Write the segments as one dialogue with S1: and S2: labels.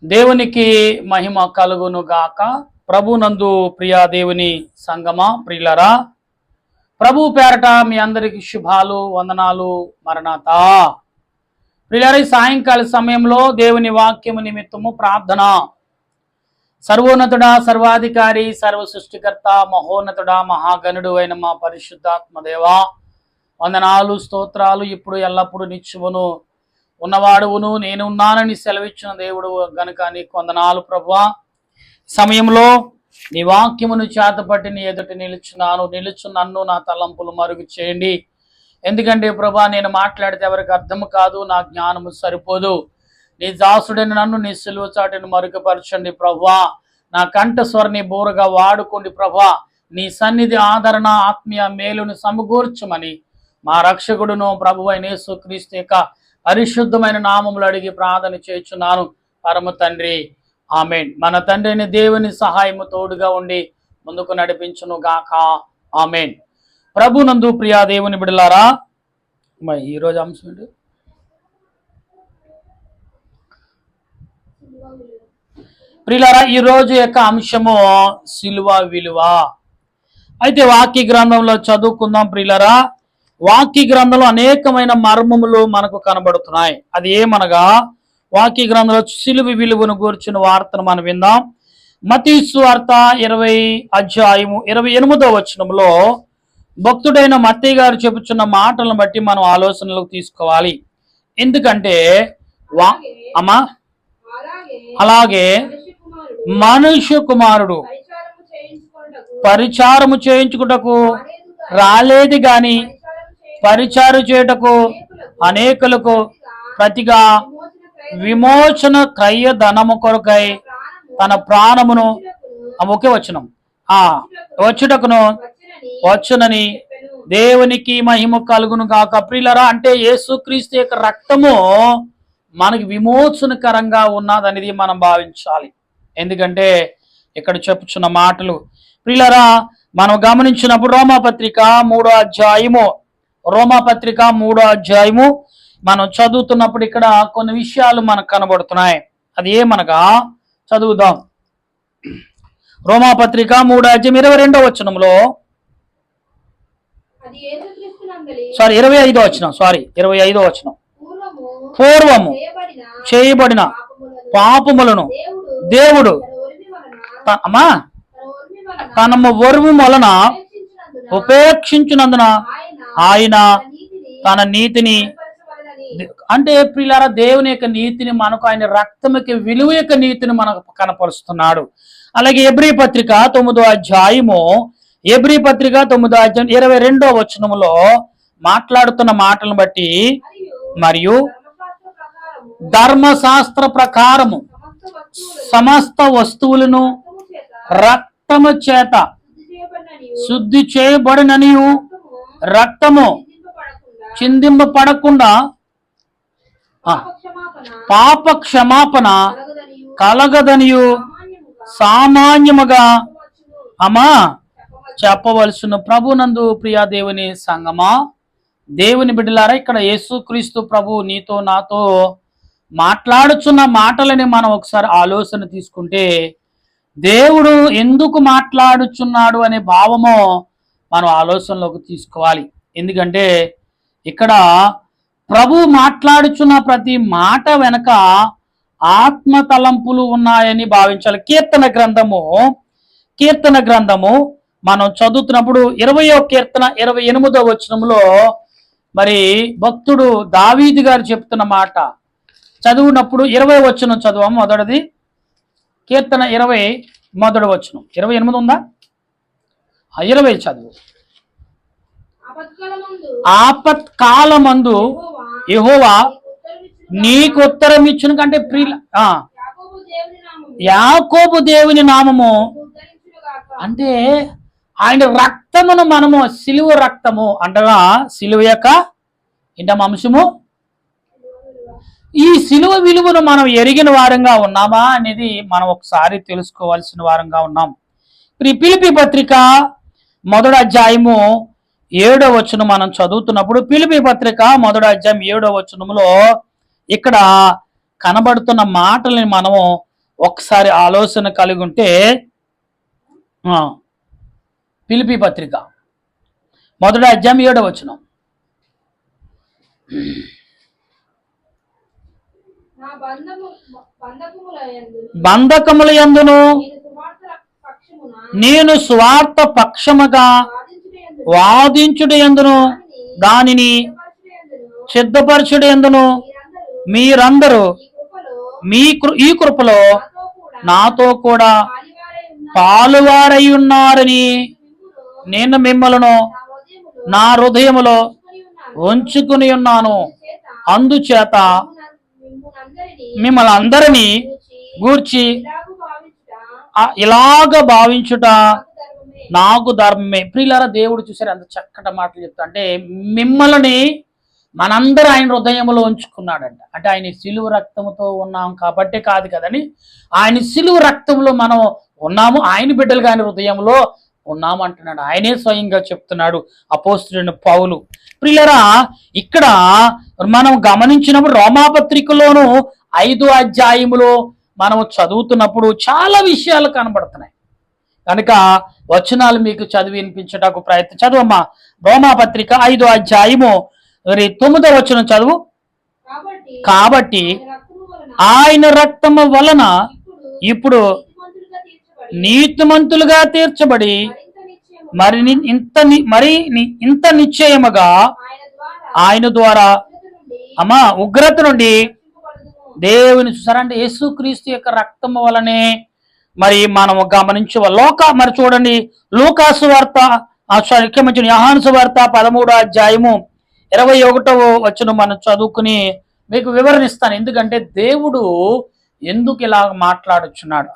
S1: దేవునికి మహిమ కలుగును గాక. ప్రభునందు ప్రియా దేవుని సంగమా ప్రియులరా, ప్రభు పేరట మీ అందరికి శుభాలు, వందనాలు. మరణాతా ప్రియులరా, ఈ సాయంకాల సమయంలో దేవుని వాక్యము నిమిత్తము ప్రార్థన. సర్వోన్నతుడా, సర్వాధికారి, సర్వ సృష్టికర్త, మహోన్నతుడా, మహాగణుడు అయిన మా పరిశుద్ధాత్మదేవా, వందనాలు, స్తోత్రాలు. ఇప్పుడు ఎల్లప్పుడూ నిత్యమును ఉన్నవాడువును, నేను ఉన్నానని సెలవిచ్చిన దేవుడు గనుక నీకు వందనాలు ప్రభువా. సమయంలో నీ వాక్యమును చేతపట్టి నీ ఎదుట నిలుచు నన్ను నా తలంపులు మరుగు చేయండి. ఎందుకంటే ప్రభా, నేను మాట్లాడితే ఎవరికి అర్థం కాదు, నా జ్ఞానము సరిపోదు. నీ దాసుడైన నన్ను నీ సిలువ చాటును మరుగుపరచండి ప్రభువా. నా కంఠస్వరని బోరుగా వాడుకోండి ప్రభా. నీ సన్నిధి, ఆదరణ, ఆత్మీయ మేలును సమకూర్చమని మా రక్షకుడును ప్రభు అయిన యేసుక్రీస్తు యొక్క పరిశుద్ధమైన నామములు అడిగి ప్రార్థన చేయుచున్నాను పరమ తండ్రి, ఆమేన్. మన తండ్రి అయిన దేవుని సహాయము తోడుగా ఉండి ముందుకు నడిపించును గాక, ఆమేన్. ప్రభునందు ప్రియా దేవుని బిడ్డలారా, ఈరోజు అంశం ఏంటి? ప్రియులారా, ఈరోజు యొక్క అంశము సిలువ విలువ. అయితే వాక్య గ్రంథంలో చదువుకుందాం ప్రియులారా. వాక్య గ్రంథంలో అనేకమైన మర్మములు మనకు కనబడుతున్నాయి. అది ఏమనగా, వాక్య గ్రంథంలో సిలువ విలువను గూర్చిన వార్తను మనం విందాం. మత్తయి సువార్త 20 వచనంలో భక్తుడైన మత్తయి గారు చెప్పుచున్న మాటలను బట్టి మనం ఆలోచనలకు తీసుకోవాలి. ఎందుకంటే అలాగే మనుష్య కుమారుడు పరిచారము చేయించుటకు రాలేదు గాని పరిచారు చేయుటకు అనేకులకు ప్రతిగా విమోచన క్రయ ధనము కొరకై తన ప్రాణమును ఒకే వచనం వచ్చుటకును వచ్చునని దేవునికి మహిమ కలుగును గాక. ప్రియులరా, అంటే యేసుక్రీస్తు యొక్క రక్తము మనకి విమోచనకరంగా ఉన్నదనేది మనం భావించాలి. ఎందుకంటే ఇక్కడ చెప్పుచున్న మాటలు ప్రియులరా మనం గమనించినప్పుడు రోమాపత్రిక 3వ అధ్యాయము మనం చదువుతున్నప్పుడు ఇక్కడ కొన్ని విషయాలు మనకు కనబడుతున్నాయి. అది ఏమనగా చదువుదాం. రోమాపత్రిక 3వ వచనంలో 25వ వచనం, పూర్వము చేయబడిన పాపములను దేవుడు తన ఒరుము వలన ఉపేక్షించినందున ఆయన తన నీతిని, అంటే ప్రియులారా, దేవుని యొక్క నీతిని మనకు, ఆయన రక్తముకి విలువ యొక్క నీతిని మనకు కనపరుస్తున్నాడు. అలాగే ఎబ్రీ పత్రిక 9వ అధ్యాయము 22వ వచనములో మాట్లాడుతున్న మాటలను బట్టి, మరియు ధర్మశాస్త్ర ప్రకారము సమస్త వస్తువులను రక్తము చేత శుద్ధి చేయబడిననియు, రక్తము చిందింపబడకుండా పాప క్షమాపణ కలగదనియు సామాన్యముగా చెప్పవలసిన ప్రభునందు ప్రియా దేవుని సంగమా, దేవుని బిడ్డలారా, ఇక్కడ యేసుక్రీస్తు ప్రభు నీతో నాతో మాట్లాడుచున్న మాటలని మనం ఒకసారి ఆలోచన తీసుకుంటే, దేవుడు ఎందుకు మాట్లాడుచున్నాడు అనే భావము మనం ఆలోచనలోకి తీసుకోవాలి. ఎందుకంటే ఇక్కడ ప్రభు మాట్లాడుచున్న ప్రతి మాట వెనక ఆత్మ తలంపులు ఉన్నాయని భావించాలి. కీర్తన గ్రంథము మనం చదువుతున్నప్పుడు 20వ కీర్తన 28వ వచనంలో మరి భక్తుడు దావీదు గారు చెప్తున్న మాట చదువునప్పుడు 20వ వచనం చదువు. మొదటిది కీర్తన 20 వచనం. 28 ఉందా? 20 చదువు. ఆపత్కాలమందు యెహోవా నీకు ఉత్తరం ఇచ్చును కంటే యాకోబు దేవుని నామము, అంటే ఆయన రక్తమును మనము సిలువ రక్తము అంటగా, సిలువ యొక్క అంశము, ఈ సిలువ విలువను మనం ఎరిగిన వారంగా ఉన్నామా అనేది మనం ఒకసారి తెలుసుకోవాల్సిన వారంగా ఉన్నాం. ఫిలిప్పీ పత్రిక 1వ అధ్యాయము 7వ వచనం మనం చదువుతున్నప్పుడు, ఫిలిప్పీ పత్రిక 1వ అధ్యాయం 7వ వచనంలో ఇక్కడ కనబడుతున్న మాటల్ని మనము ఒకసారి ఆలోచన కలిగి ఉంటే ఫిలిప్పీ పత్రిక 1వ అధ్యాయం 7వ వచనం. బంధకముల యందును నేను స్వార్థ పక్షముగా వాదించుట యందును దానిని సిద్ధపరచుట యందును మీరందరూ ఈ కృపలో నాతో కూడా పాలువారై ఉన్నారని నేను మిమ్మలను నా హృదయములో ఉంచుకుని ఉన్నాను. అందుచేత మిమ్మల్ని అందరినీ గూర్చి ఇలాగ భావించుట నాకు ధర్మమే. ప్రియులారా, దేవుడు చూసారు ఎంత చక్కటి మాటలు చెప్తా. అంటే మిమ్మల్ని మనందరూ ఆయన హృదయంలో ఉంచుకున్నాడంట. అంటే ఆయన సిలువ రక్తంతో ఉన్నాం కాబట్టి కాదు కదని, ఆయన సిలువ రక్తంలో మనం ఉన్నాము, ఆయన బిడ్డలుగా ఆయన హృదయంలో ఉన్నాము అంటున్నాడు. ఆయనే స్వయంగా చెప్తున్నాడు అపోస్తలుడైన పౌలు. ప్రియులారా, ఇక్కడ మనం గమనించినప్పుడు రోమాపత్రికలోను 5వ అధ్యాయములో మనం చదువుతున్నప్పుడు చాలా విషయాలు కనబడుతున్నాయి. కనుక వచనాలు మీకు చదివి వినిపించడానికి ప్రయత్నం. చదువమ్మా, రోమాపత్రిక 5వ అధ్యాయము 9వ వచనం చదువు. కాబట్టి ఆయన రక్తము వలన ఇప్పుడు నీతిమంతులుగా తీర్చబడి మరి ఇంత నిశ్చయముగా ఆయన ద్వారా ఉగ్రత నుండి దేవుని చూసారంటే యేసుక్రీస్తు యొక్క రక్తము వలనే మరి మనము గమనించవాలి. మరి చూడండి, లూకాసు వార్త క్షమించిన యోహాను సువార్త 13వ అధ్యాయము 21వ వచనం మనం చదువుకుని మీకు వివరణిస్తాను. ఎందుకంటే దేవుడు ఎందుకు ఇలా మాట్లాడుచున్నాడు.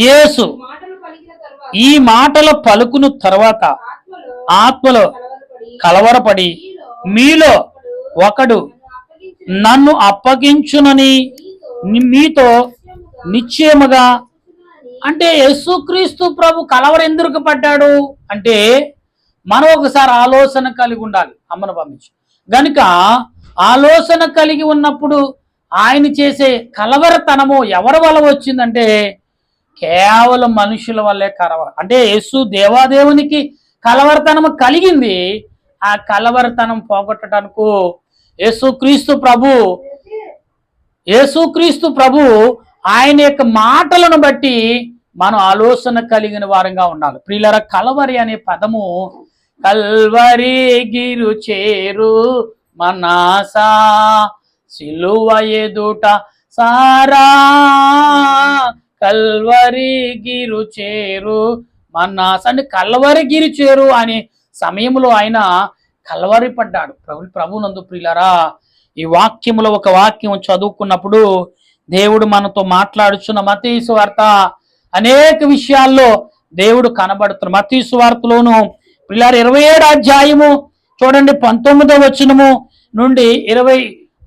S1: యేసు ఈ మాటలు పలుకున తర్వాత ఆత్మలో కలవరపడి మీలో ఒకడు నన్ను అప్పగించునని మీతో నిశ్చయముగా. అంటే యేసుక్రీస్తు ప్రభు కలవర ఎందుకు పడ్డాడు అంటే మనం ఒకసారి ఆలోచన కలిగి ఉండాలి. అమ్మను పంపించు గనుక ఆలోచన కలిగి ఉన్నప్పుడు ఆయన చేసే కలవరతనము ఎవరి వల్ల వచ్చిందంటే కేవలం మనుషుల వల్లే అంటే యేసు దేవాదేవునికి కలవరతనము కలిగింది. ఆ కలవరతనం పోగొట్టడానికి యేసుక్రీస్తు ప్రభు ఆయన యొక్క మాటలను బట్టి మనం ఆలోచన కలిగిన వారంగా ఉండాలి. ప్రియులారా, కలవరి అనే పదము కల్వరి గిరు చేరు మనాసా సిలువ ఎదుట సారా కల్వరి గిరు చేరు మనాస అంటే కల్వరి గిరి చేరు అనే సమయంలో ఆయన కల్వరి పడ్డాడు. ప్రభునందు ప్రియులారా, ఈ వాక్యములో ఒక వాక్యం చదువుకున్నప్పుడు దేవుడు మనతో మాట్లాడుచున్న మత్తయి సువార్త అనేక విషయాల్లో దేవుడు కనబడుతున్న మత్తయి సువార్తలోను ప్రియులారా 27వ అధ్యాయము చూడండి 19వ వచనము నుండి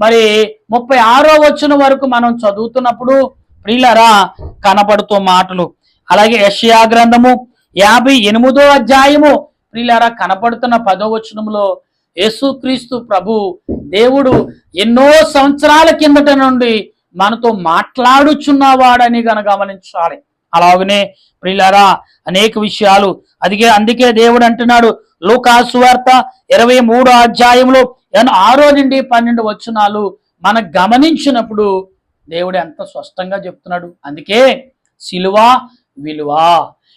S1: 36వ వచనం వరకు మనం చదువుతున్నప్పుడు ప్రియులారా కనబడుతూ మాటలు. అలాగే యెషయా గ్రంథము 58వ అధ్యాయము ప్రియులారా కనబడుతున్న 10వ వచనంలో యేసుక్రీస్తు ప్రభు దేవుడు ఎన్నో సంవత్సరాల కిందట నుండి మనతో మాట్లాడుచున్నవాడని గమనించాలి. అలాగనే ప్రియులారా అనేక విషయాలు అందుకే దేవుడు అంటున్నాడు లూకాసు వార్త 23వ అధ్యాయంలో 6 నుండి 12 వచనాలు మనం గమనించినప్పుడు దేవుడు ఎంత స్పష్టంగా చెప్తున్నాడు. అందుకే సిలువ విలువ,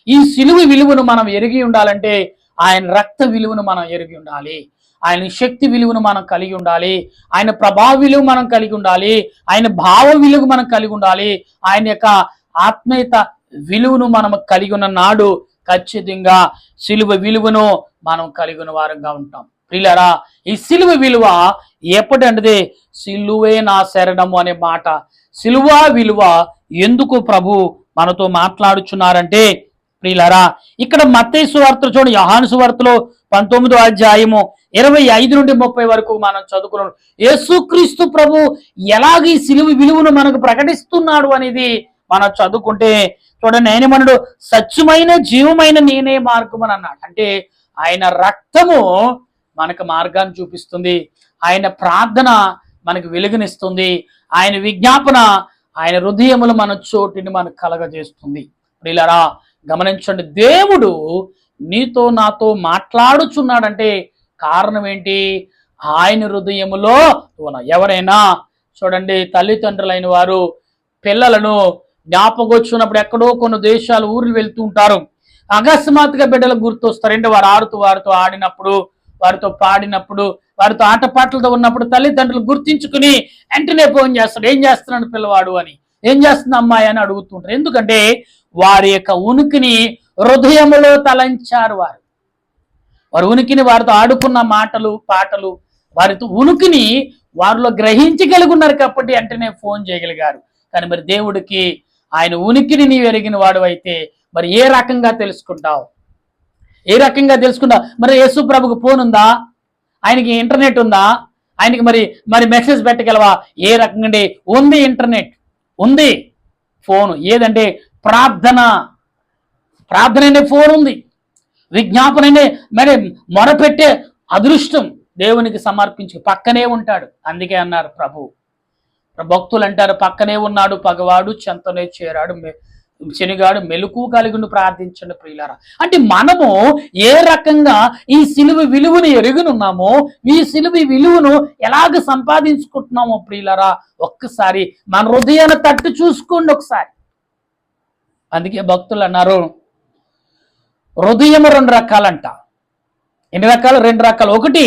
S1: ఈ సిలువ విలువను మనం ఎరిగి ఉండాలంటే ఆయన రక్త విలువను మనం ఎరిగి ఉండాలి, ఆయన శక్తి విలువను మనం కలిగి ఉండాలి, ఆయన ప్రభావ విలువ మనం కలిగి ఉండాలి, ఆయన భావ విలువ మనం కలిగి ఉండాలి, ఆయన యొక్క ఆత్మీయత విలువను మనం కలిగి ఉన్న నాడు ఖచ్చితంగా సిలువ విలువను మనం కలిగి ఉన్న వారంగా ఉంటాం. ప్రియులారా, ఈ సిలువ విలువ ఎప్పుడంటే సిలువే నా శరణము అనే మాట, సిలువ విలువ ఎందుకు ప్రభు మనతో మాట్లాడుచున్నారంటే ప్రియులారా ఇక్కడ మత్తయి సువార్త చూడండి, యోహాను సువార్తలో 19వ అధ్యాయము 25 నుండి 30 వరకు మనం చదువుకున్నాం. యేసుక్రీస్తు ప్రభు ఎలాగ ఈ సిలువ విలువను మనకు ప్రకటిస్తున్నాడు అనేది మనం చదువుకుంటే చూడండి, ఆయనమనుడు సత్యమైన జీవమైన నేనే మార్గం అని అన్నాడు. అంటే ఆయన రక్తము మనకు మార్గాన్ని చూపిస్తుంది, ఆయన ప్రార్థన మనకు వెలుగునిస్తుంది, ఆయన విజ్ఞాపన ఆయన హృదయములు మన చోటిని మనకు కలగజేస్తుంది. ప్రియులారా గమనించండి, దేవుడు నీతో నాతో మాట్లాడుచున్నాడంటే కారణం ఏంటి? ఆయన హృదయములో ఎవరైనా చూడండి, తల్లిదండ్రులైన వారు పిల్లలను జ్ఞాపకొచ్చినప్పుడు ఎక్కడో కొన్ని దేశాలు ఊర్లు వెళ్తూ ఉంటారు. అకస్మాత్తుగా బిడ్డలకు గుర్తొస్తారంటే వారు వారితో ఆడినప్పుడు, వారితో పాడినప్పుడు, వారితో ఆటపాటలతో ఉన్నప్పుడు తల్లిదండ్రులు గుర్తించుకుని వెంటనే ఫోన్ చేస్తాడు, ఏం చేస్తున్నాడు పిల్లవాడు అని, ఏం చేస్తుంది అమ్మాయి అని అడుగుతుంటారు. ఎందుకంటే వారి యొక్క ఉనికిని హృదయములో తలంచారు. వారి ఉనికిని, వారితో ఆడుకున్న మాటలు పాటలు, వారితో ఉనికిని వారిలో గ్రహించగలిగి ఉన్నారు కాబట్టి వెంటనే ఫోన్ చేయగలిగారు. కానీ మరి దేవుడికి ఆయన ఉనికిని నీవు ఎరిగిన వాడు అయితే మరి ఏ రకంగా తెలుసుకుంటావు? ఏ రకంగా తెలుసుకుంటావు? మరి యేసు ప్రభుకు ఫోన్ ఉందా? ఆయనకి ఇంటర్నెట్ ఉందా? ఆయనకి మరి మెసేజ్ పెట్టగలవా? ఏ రకంగా ఉంది? ఇంటర్నెట్ ఉంది, ఫోన్ ఏదంటే ప్రార్థన అనే ఫోన్ ఉంది. విజ్ఞాపన అనే మరి మొరపెట్టే అదృష్టం దేవునికి సమర్పించి పక్కనే ఉంటాడు. అందుకే అన్నారు భక్తులు అంటారు, పక్కనే ఉన్నాడు పగవాడు చెంతనే చేరాడు శనిగాడు మెలుకు కలిగి ప్రార్థించండి ప్రియులారా. అంటే మనము ఏ రకంగా ఈ సిలువ విలువను ఎరుగునున్నామో, ఈ సిలువ విలువను ఎలాగ సంపాదించుకుంటున్నామో ప్రియులారా ఒక్కసారి మన హృదయాన్ని తట్టు చూసుకోండి ఒకసారి. అందుకే భక్తులు అన్నారు, హృదయం 2 రకాలంట. ఎన్ని రకాలు? 2 రకాలు. ఒకటి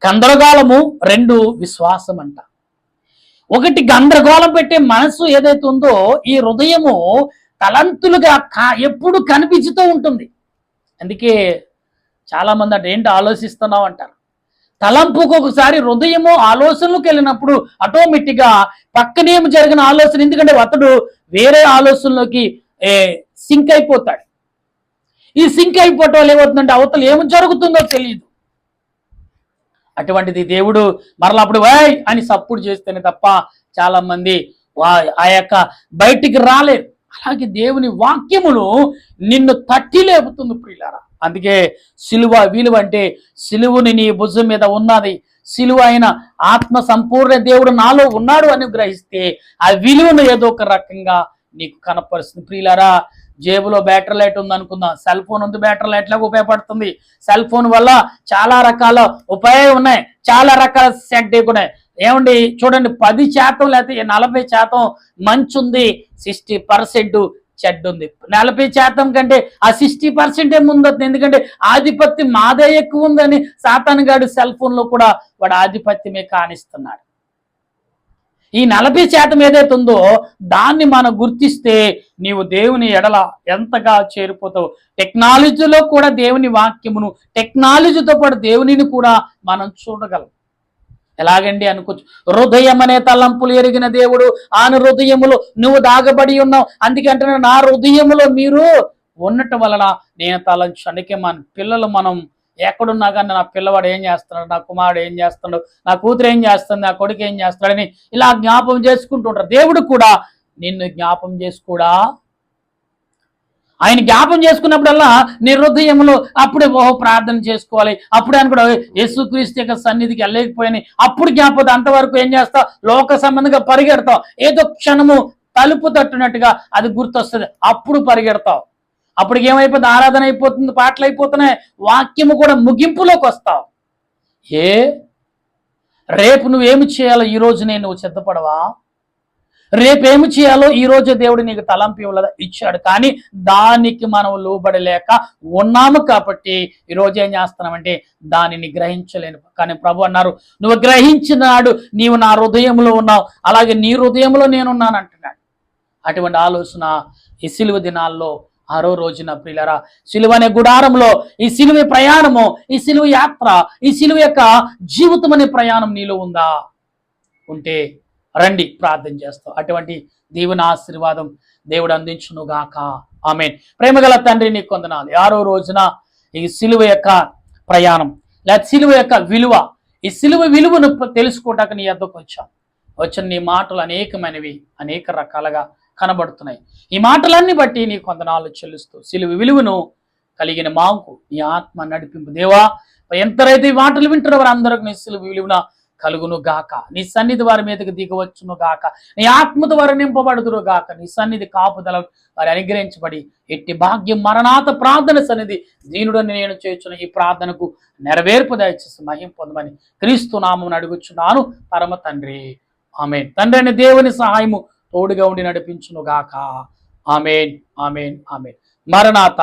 S1: గందరగోళము, 2 విశ్వాసం అంట. ఒకటి గందరగోళం పెట్టే మనసు ఏదైతే ఉందో ఈ హృదయము తలంతులుగా ఎప్పుడు కనిపించుతూ ఉంటుంది. అందుకే చాలా మంది అంటే ఏంటి ఆలోచిస్తున్నావు అంటారు. తలంపుకు ఒకసారి హృదయము ఆలోచనలకు వెళ్ళినప్పుడు ఆటోమేటిక్గా పక్కనేం జరిగిన ఆలోచన, ఎందుకంటే అతడు వేరే ఆలోచనలోకి సింక్ అయిపోతాడు. ఈ సింక్ అయిపోవటం వల్ల ఏమవుతుందంటే అవతల ఏమి జరుగుతుందో తెలియదు. అటువంటిది దేవుడు మరలా అప్పుడు వై అని సప్పుడు చేస్తేనే తప్ప చాలా మంది ఆ యొక్క బయటికి రాలేదు. అలాగే దేవుని వాక్యమును నిన్ను తట్టి లేపుతుంది ప్రియులారా. అందుకే సిలువ విలువ అంటే సిలువుని నీ భుజం మీద ఉన్నది, సిలువ అయిన ఆత్మ సంపూర్ణ దేవుడు నాలో ఉన్నాడు అని గ్రహిస్తే ఆ విలువను ఏదో ఒక రకంగా నీకు కనపరుస్తుంది ప్రియులారా. జేబులో బ్యాటరీ లైట్ ఉంది అనుకుందాం, సెల్ ఫోన్ ఉంది, బ్యాటరీ లైట్ లాగా ఉపయోగపడుతుంది. సెల్ ఫోన్ వల్ల చాలా రకాల ఉపయోగం ఉన్నాయి, చాలా రకాల సెట్ ఉన్నాయి. ఏమండి చూడండి, 10% లేకపోతే 40% మంచి ఉంది, 60% చెడ్డ ఉంది. 40% కంటే ఆ 60% ముందొస్తుంది. ఎందుకంటే ఆధిపత్యం మాదే ఎక్కువ ఉందని సాతాను గాడు సెల్ ఫోన్ లో కూడా వాడు ఆధిపత్యమే కానిస్తున్నాడు. ఈ 40% ఏదైతే ఉందో దాన్ని మనం గుర్తిస్తే నీవు దేవుని ఎడల ఎంతగా చేరిపోతావు. టెక్నాలజీలో కూడా దేవుని వాక్యమును, టెక్నాలజీతో పాటు దేవునిని కూడా మనం చూడగలం. ఎలాగండి అనుకోవచ్చు, హృదయం అనే తలంపులు ఎరిగిన దేవుడు ఆయన హృదయములో నువ్వు దాగబడి ఉన్నావు. అందుకంటే నా హృదయములో మీరు ఉండటం వలన నేను తలంచు. అందుకే మన పిల్లలు మనం ఎక్కడున్నా కానీ నా పిల్లవాడు ఏం చేస్తున్నాడు, నా కుమారుడు ఏం చేస్తున్నాడు, నా కూతురు ఏం చేస్తుంది, నా కొడుకు ఏం చేస్తున్నాడని ఇలా జ్ఞాపం చేసుకుంటుంటారు. దేవుడు కూడా నిన్ను జ్ఞాపం చేసుకోడా? ఆయన జ్ఞాపం చేసుకున్నప్పుడల్లా నీ హృదయంలో అప్పుడే ప్రార్థన చేసుకోవాలి. అప్పుడే అని కూడా యేసుక్రీస్తు యొక్క సన్నిధికి వెళ్ళలేకపోయాని అప్పుడు జ్ఞాపకం. అంతవరకు ఏం చేస్తావు? లోక సంబంధంగా పరిగెడతావు. ఏదో క్షణము తలుపు తట్టునట్టుగా అది గుర్తొస్తుంది, అప్పుడు పరిగెడతావు. అప్పటికి ఏమైపోతుంది? ఆరాధన అయిపోతుంది, పాటలు అయిపోతున్నాయి, వాక్యము కూడా ముగింపులోకి వస్తావు. రేపు నువ్వేమి చేయాలో ఈ రోజునే నువ్వు సిద్ధపడవా? రేపేమి చేయాలో ఈ రోజు దేవుడు నీకు తలంపు ఇచ్చాడు, కానీ దానికి మనం లోబడలేక ఉన్నాము. కాబట్టి ఈరోజు ఏం చేస్తున్నామంటే దానిని గ్రహించలేను. కానీ ప్రభు అన్నారు, నువ్వు గ్రహించినాడు నీవు నా హృదయంలో ఉన్నావు, అలాగే నీ హృదయంలో నేనున్నాను అంటున్నాడు. అటువంటి ఆలోచన ఈ సిలువ దినాల్లో 6వ రోజున ప్రియులారా సిలువ అనే గుడారంలో ఈ సిలువ ప్రయాణము, ఈ సిలువ యాత్ర, ఈ సిలువ యొక్క జీవితం అనే ప్రయాణం నీలో ఉందా? ఉంటే రండి ప్రార్థన చేస్తాం. అటువంటి దేవుని ఆశీర్వాదం దేవుడు అందించును గాక. ఆమేన్. ప్రేమగల తండ్రి నీకు వందనాలు. 6వ రోజున ఈ సిలువ యొక్క ప్రయాణం లేదా సిలువ యొక్క విలువ, ఈ సిలువ విలువను తెలుసుకోవటానికి నీ వద్దకు వచ్చిన నీ మాటలు అనేకమైనవి, అనేక రకాలుగా కనబడుతున్నాయి. ఈ మాటలన్నీ బట్టి నీ వందనాలు చెల్లిస్తూ సిలువ విలువను కలిగిన మాకు నీ ఆత్మ నడిపింపు దేవా. ఎంతరైతే ఈ మాటలు వింటున్నారో అందరికి నీ సిలువ విలువన కలుగును గాక. నీ సన్నిధి వారి మీదకి దిగవచ్చును గాక. నీ ఆత్మతో వారు నింపబడుదురు గాక. నీ సన్నిధి కాపుదల వారి అనుగ్రహించబడి ఎట్టి భాగ్యం మరణాత ప్రార్థన సన్నిధి దీనుడని నేను చేస్తున్న ఈ ప్రార్థనకు నెరవేర్పు దయచేసి మహిం పొందమని క్రీస్తు నామమున అడుగుచున్నాను పరమ తండ్రి. ఆమేన్. తండ్రి అయిన దేవుని సహాయము తోడుగా ఉండి నడిపించును గాక. ఆమేన్, ఆమేన్, ఆమేన్. మరణాత.